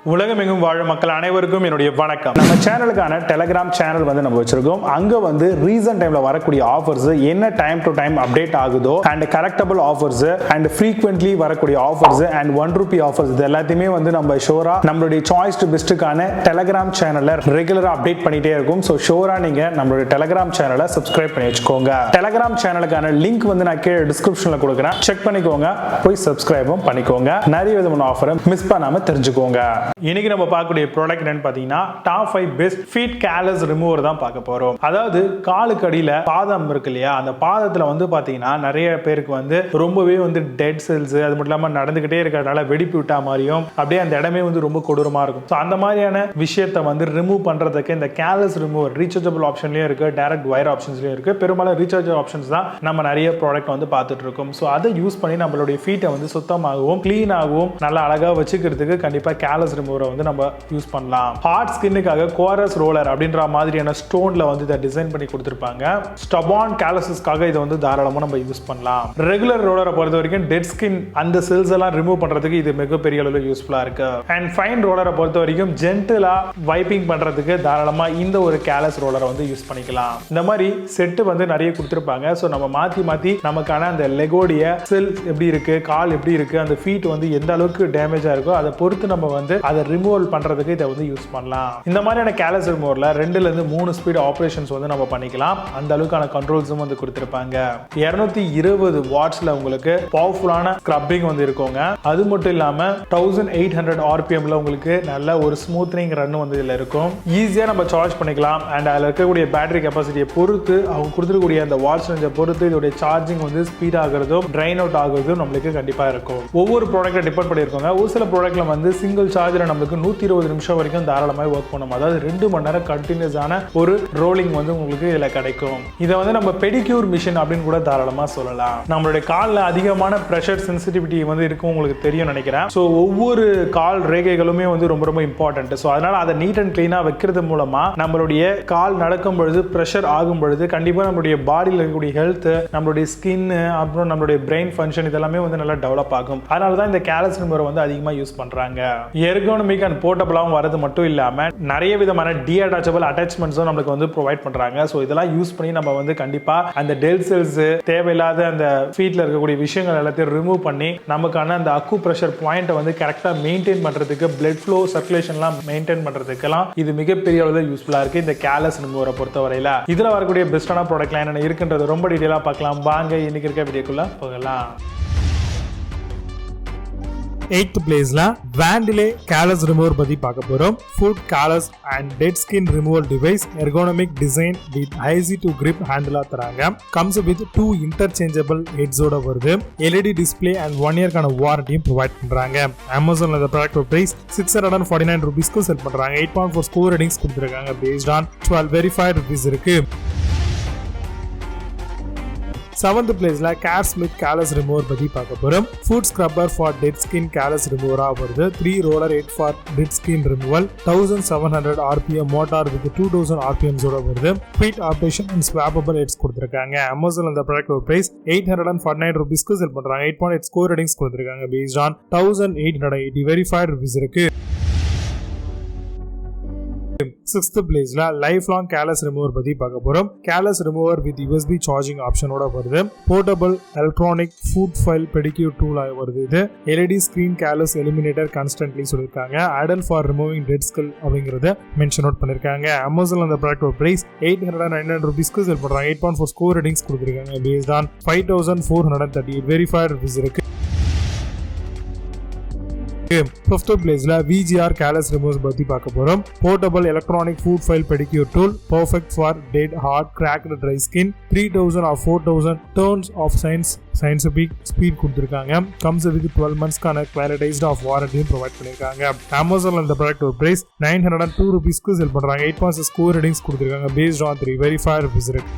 உலகமெங்கும் வாழும் மக்கள் அனைவருக்கும் என்னுடைய வணக்கம். நம்ம சேனலுக்கான டெலிகிராம் சேனல் நம்ம வச்சிருக்கோம். அங்க ரீசன்ட் டைம்ல வரக்கூடிய ஆஃபர்ஸ் என்ன டைம் டு டைம் அப்டேட் ஆகுதோ and correctable offers and frequently வரக்கூடிய ஆஃபர்ஸ் அண்ட் ₹1 ஆஃபர்ஸ் இது எல்லாத்தையுமே நம்ம ஷோரா நம்மளுடைய சாய்ஸ் டு பெஸ்ட்டுக்கான டெலிகிராம் சேனல்ல ரெகுலரா அப்டேட் பண்ணிட்டே இருக்கும். ஸோ ஷோரா நீங்க நம்மளுடைய டெலிகிராம் சேனலை சப்ஸ்கிரைப் பண்ணி வச்சுக்கோங்க. டெலிகிராம் சேனலுக்கான லிங்க் நான் கீழே டிஸ்கிரிப்ஷன்ல கொடுக்குறேன், செக் பண்ணிக்கோங்க, போய் சப்ஸ்கிரைபும் பண்ணிக்கோங்க. நிறைய விதமான ஆஃபரை மிஸ் பண்ணாம தெரிஞ்சுக்கோங்க. இன்னைக்கு நம்ம பார்க்கக்கூடிய ப்ராடக்ட் என்னன்னு பாத்தீங்கன்னா top 5 best feet callus remover தான் பார்க்க போறோம். அதாவது காலுக்கு அடியில பாதம் இருக்கு இல்லையா, அந்த பாதத்துல பாத்தீங்கன்னா நிறைய பேருக்கு ரொம்பவே டெட் செல்ஸ் அது மட்டும் இல்லாம நடந்துகிட்டே இருக்கிறதுனால வெடிப்பு விட்டா மாதிரியும் அப்படியே அந்த இடமே ரொம்ப கொடூரமா இருக்கும். ஸோ அந்த மாதிரியான விஷயத்தை ரிமூவ் பண்றதுக்கு இந்த கேலஸ் ரிமூவர் ரீசார்ஜபிள் ஆப்ஷன்லயும் இருக்கு, டைரக்ட் வயர் ஆப்ஷன்ஸ்லயும் இருக்கு. பெரும்பாலும் ரீசார்ஜ் ஆப்ஷன்ஸ் தான் நம்ம நிறைய ப்ராடக்ட் பார்த்துட்டு இருக்கோம். ஸோ அதை யூஸ் பண்ணி நம்மளுடைய ஃபீட்டை சுத்தமாகவும் கிளீனாகவும் நல்லா அழகா வச்சுக்கிறதுக்கு கண்டிப்பா கேலஸ் ரிமூவரை நம்ம யூஸ் பண்ணலாம். ஹார்ட் ஸ்கின்னுக்காக கோரஸ் ரோலர் அப்படின்ற மாதிரியான ஸ்டோன்ல இதை டிசைன் பண்ணி கொடுத்திருப்பாங்க. ஸ்டபான் கேலஸஸ்க்காக இதை தாராளமா நம்ம யூஸ் பண்ணலாம். ரெகுலர் ரோலரை பொறுத்த வரைக்கும் டெட் ஸ்கின் அந்த செல்ஸ் எல்லாம் ரிமூவ் பண்றதுக்கு இது மிகப்பெரிய அளவில் யூஸ்ஃபுல்லா இருக்கு. அண்ட் ஃபைன் ரோலரை பொறுத்த வரைக்கும் ஜென்டலா வைப்பிங் பண்றதுக்கு தாராளமா இந்த ஒரு கேலஸ் ரோலரை யூஸ் பண்ணிக்கலாம். இந்த மாதிரி செட்டு நிறைய கொடுத்திருப்பாங்க. ஸோ நம்ம மாத்தி மாத்தி நமக்கான அந்த லெகோடைய செல் எப்படி இருக்கு, கால் எப்படி இருக்கு, அந்த ஃபீட் எந்த அளவுக்கு டேமேஜா இருக்கோ அதை பொறுத்து நம்ம அதை ரிமூவல் பண்றதுக்கு இதை யூஸ் பண்ணலாம். இந்த மாதிரியான கேலஸ் ரிமூவர்ல 2 ல இருந்து 3 ஸ்பீட் ஆபரேஷன்ஸ் நம்ம பண்ணிக்கலாம். அந்த அளவுக்கான கண்ட்ரோல்ஸும் கொடுத்திருப்பாங்க. 220 வாட்ஸ்ல உங்களுக்கு பவர்ஃபுல்லான ஸ்க்ரப்பிங் இருக்குங்க. அது மட்டும் இல்லாம 1800 RPMல உங்களுக்கு நல்ல ஒரு ஸ்மூத்னிங் ரன் இதுல இருக்கும். ஈஸியா நம்ம சார்ஜ் பண்ணிக்கலாம். அண்ட் அதுல இருக்கக்கூடிய பேட்டரி கெபாசிட்டியை பொறுத்து அவங்க கொடுத்துருக்கூடிய அந்த வாட்ஸ் ரேஞ்சை பொறுத்து இதோட சார்ஜிங் ஸ்பீட் ஆகிறதும் ட்ரைன் அவுட் ஆகுறதும் நம்மளுக்கு கண்டிப்பா இருக்கும். ஒவ்வொரு ப்ராடக்ட்ல டிபெண்ட் பண்ணிருக்கோங்க. ஒரு சில ப்ராடக்ட்ல சிங்கிள் சார்ஜ்ல நம்மளுக்கு 120 நிமிஷம் வரைக்கும் தாராளமாக ஒர்க் பண்ணும். அதாவது 2 மணி நேரம் கண்டினியூஸான ஒரு ரோலிங் உங்களுக்கு இதுல கிடைக்கும். இதை நம்ம பெடிக்யூர் மிஷின் அப்படின்னு கூட தாராளமா சொல்லலாம். நம்மளுடைய காலில் அதிகமான பிரஷர் சென்சிட்டிவிட்டி இருக்கும், உங்களுக்கு தெரியும் நினைக்கிறேன். ஸோ ஒவ்வொரு கால் ரேகைகளுமே ரொம்ப ரொம்ப இம்பார்ட்டன்ட். ஸோ அதனால அதை நீட் அண்ட் கிளீனா வைக்கிறது மூலமா நம்மளுடைய கால் நடக்கும் பொழுது பிரஷர் ஆகும் பொழுது கண்டிப்பா நம்மளுடைய பாடியில் இருக்கக்கூடிய ஹெல்த், நம்மளுடைய ஸ்கின், அப்புறம் நம்மளுடைய பிரெயின் ஃபங்க்ஷன் இதெல்லாமே நல்லா டெவலப் ஆகும். அதனால தான் இந்த கேலஸ் ரிமூவர் அதிகமா யூஸ் பண்றாங்க. எர்கோனமிக் அண்ட் போர்ட்டபிளாகவும் வரது மட்டும் இல்லாம நிறைய விதமான டீஅட்டாச்சபிள் அட்டாச்மெண்ட்ஸும் நம்மளுக்கு ப்ரொவைட் பண்றாங்க. ஸோ இதெல்லாம் யூஸ் பண்ணி நம்ம கண்டிப்பா அந்த டெட் செல்ஸ், தேவையில்லாத அந்த ஃபீட்ல இருக்கக்கூடிய விஷயங்கள் எல்லாத்தையும் ரிமூவ் பண்ணி நமக்கான அந்த அக்கு பிரஷர் பாயிண்ட்டை கரெக்டா மெயின்டைன் பண்றதுக்கு, பிளட் ஃப்ளோ சர்க்குலேஷன்லாம் மெயின்டைன் பண்றதுக்கெல்லாம் இது மிகப்பெரிய அளவில் யூஸ்ஃபுல்லா இருக்கு இந்த கேலஸ் ரிமூவரை பொறுத்தவரையில. இதுல வரக்கூடிய பெஸ்டான ப்ராடக்ட்லாம் என்னென்ன இருக்குன்றது ரொம்ப டீடைலா பார்க்கலாம். வாங்க இன்னைக்கு இருக்க வீடியோக்குள்ள போகலாம். 8th பிளேஸ்ல வேண்டிலே கேலஸ் ரிமூவர் பத்தி பார்க்க போறோம். Foot callus and dead skin removal device, ergonomic design with easy to grip ஹேண்டிலா தராங்க. கம்ஸ் வித் 2 இன்டர்சேஞ்சபிள் ஹெட்ஸோட வருது. LED டிஸ்பிளே அண்ட் 1 இயர்க்கான வாரண்டியும் ப்ரொவைட் பண்றாங்க. அமேசான்ல இந்த ப்ராடக்ட் பிரைஸ் ₹649 செல் பண்றாங்க. 8.4 ஸ்கோர் ரேட்டிங்ஸ் கொடுத்திருக்காங்க. பேஸ்ட் ஆன் 12 வெரிஃபைட் ரிவ்யூஸ் இருக்கு. 7th பிளேஸ்ல கேர் ஸ்மித் கேலஸ் ரிமூவர் பத்தி பார்க்க போறோம். Foot scrubber for dead skin callus ரிமூவரா வருது. 3 roller head for dead skin removal, 1700 RPM motor with 2000 RPMs ஓட வருது. Quick operation and swappable heads கொடுத்திருக்காங்க. அமேசான்ல இந்த ப்ராடக்ட் பிரைஸ் ₹849 செல் பண்றாங்க. 8.8 ஸ்கோர் ரேட்டிங்ஸ் கொடுத்திருக்காங்க. பேஸ்ட் ஆன் 1880 வெரிஃபைட் ரிவ்யூஸ் இருக்கு. 6th பிளேஸ்ல லைஃப் லாங் கேலஸ் ரிமூவர் பத்தி பார்க்க போறோம். Callus remover with USB charging ஆப்ஷனோட வருது. Portable electronic foot file pedicure tool வருது. இது LED screen callus eliminator constantly சொல்லிருக்காங்க. Ideal for removing dead skin அப்படிங்கறத மென்ஷன் அவுட் பண்ணிருக்காங்க. அமேசான்ல அந்த ப்ராடக்ட் பிரைஸ் ₹899 செல் பண்றாங்க. 8.4 ஸ்கோர் ரேட்டிங்ஸ் கொடுத்திருக்காங்க. பேஸ்ட் ஆன் 5438 வெரிஃபைட் ரிவ்யூஸ் இருக்கு. 5th பிளேஸ்ல VGR கேலஸ் ரிமூவர் பத்தி பார்க்க போறோம். Portable electronic foot file pedicure tool, perfect for dead, hard, cracked, try skin. 3000 or 4000 turns of scientific speed கொடுத்திருக்காங்க. Comes with 12 monthsக்கான qualitised of வாரண்டியும் provide பண்ணிருக்காங்க. அமேசான்ல இந்த ப்ராடக்ட் பிரைஸ் ₹902 செல் பண்றாங்க. 8.6 ஸ்கோர் ரேட்டிங்ஸ் கொடுத்திருக்காங்க. பேஸ்ட் ஆன் 3 வெரிஃபைட் ரிவ்யூஸ் இருக்கு.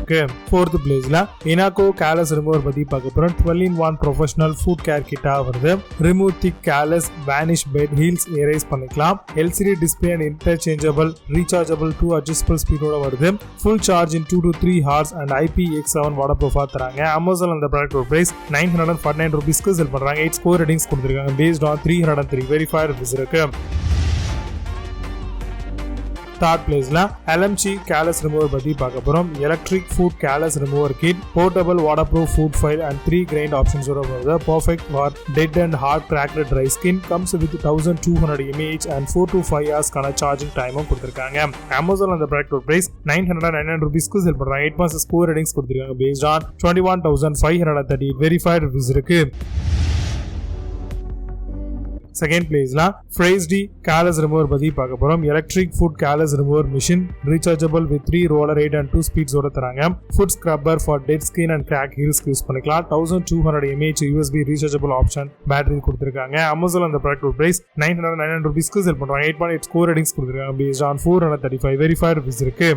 இருக்கு. 4th பிளேஸ்ல இனாகோ Callus Remover பத்தி பார்க்க போறோம். 12-in-1 ப்ரொஃபஷனல் ஃபுட் கேர் கிட்டா வருது. ரிமூவ் திக் callus, vanish bed heels, erase பண்ணிக்கலாம். LCD display and interchangeable, rechargeable 2 adjustable speed ஓட வருது. full charge in 2 to 3 hours and IPX7 waterproof தராங்க. Amazon அந்த ப்ராடக்ட் பிரைஸ் 949 ரூபீஸ்க்கு செல் பண்றாங்க. 8 ஸ்கோர் ரேட்டிங்ஸ் கொடுத்திருக்காங்க. based on 303 verified reviews இருக்கு. 3rd பிளேஸ்ல LMG Callus Remover பத்தி பார்க்க போறோம். Electric food Callus Remover kit, portable waterproof food file and 3 grained options ஓட வருது. perfect for dead and hard cracked dry skin, comes with 1200 mAh and 4 to 5 hours கான charging டைமும் கொடுத்திருக்காங்க. Amazon அந்த product price 999 ரூபீஸ்க்கு செல் பண்றாங்க. 8 months score ratings கொடுத்திருக்காங்க. based on 21,530 verified reviews இருக்கு. 2nd பிளேஸ்ல Phrased Callus Remover பத்தி பார்க்க போறோம். Electric food Callus Remover Machine, rechargeable with 3 roller 8 and 2 speeds ஓட தராங்க. Foot scrubber for dead skin and crack heels use பண்ணிக்கலாம். 1200 mAh USB rechargeable option battery கொடுத்திருக்காங்க. Amazon அந்த ப்ராடக்ட் பிரைஸ் 999 ரூபீஸ்க்கு செல் பண்றாங்க. 8.8 ஸ்கோர் ரேட்டிங்ஸ் கொடுத்திருக்காங்க. based on 435 verified reviews இருக்கு.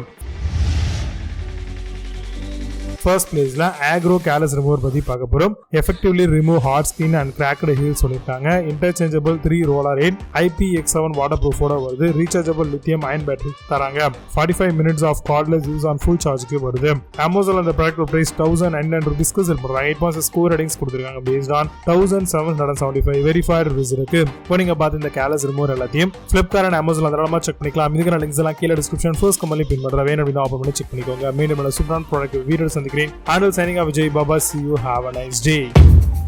1st பிளேஸ்ல Agro Callus Remover பத்தி பார்க்க போறோம். effectively remove hard skin and cracked heels சொல்லிருக்காங்க. interchangeable 3 roller 8 IPX7 waterproof ஓட வருது. rechargeable lithium ion battery தராங்க. 45 minutes of cordless use on full charge க்கு வருது. Amazon அந்த ப்ராடக்ட் பிரைஸ் 1099 ரூபீஸ்க்கு செல் பண்றாங்க. 8 months ஸ்கோர் ரேட்டிங்ஸ் கொடுத்திருக்காங்க. based on 1775 verified reviews இருக்கு. இப்போ நீங்க பார்த்த இந்த Callus Remover எல்லாத்தையும் Flipkart and Amazon தாராளமா செக் பண்ணிக்கலாம். இதுக்கான லிங்க்ஸ் எல்லாம் கீழ டிஸ்கிரிப்ஷன் ஃபர்ஸ்ட் கமெண்ட்ல பின் பண்றேன். வேணும் அப்படினா ஓபன் பண்ணி செக் பண்ணிக்கோங்க. மீண்டும் சூப்பரான product videos Until signing off, Vijay Baba. See you. Have a nice day.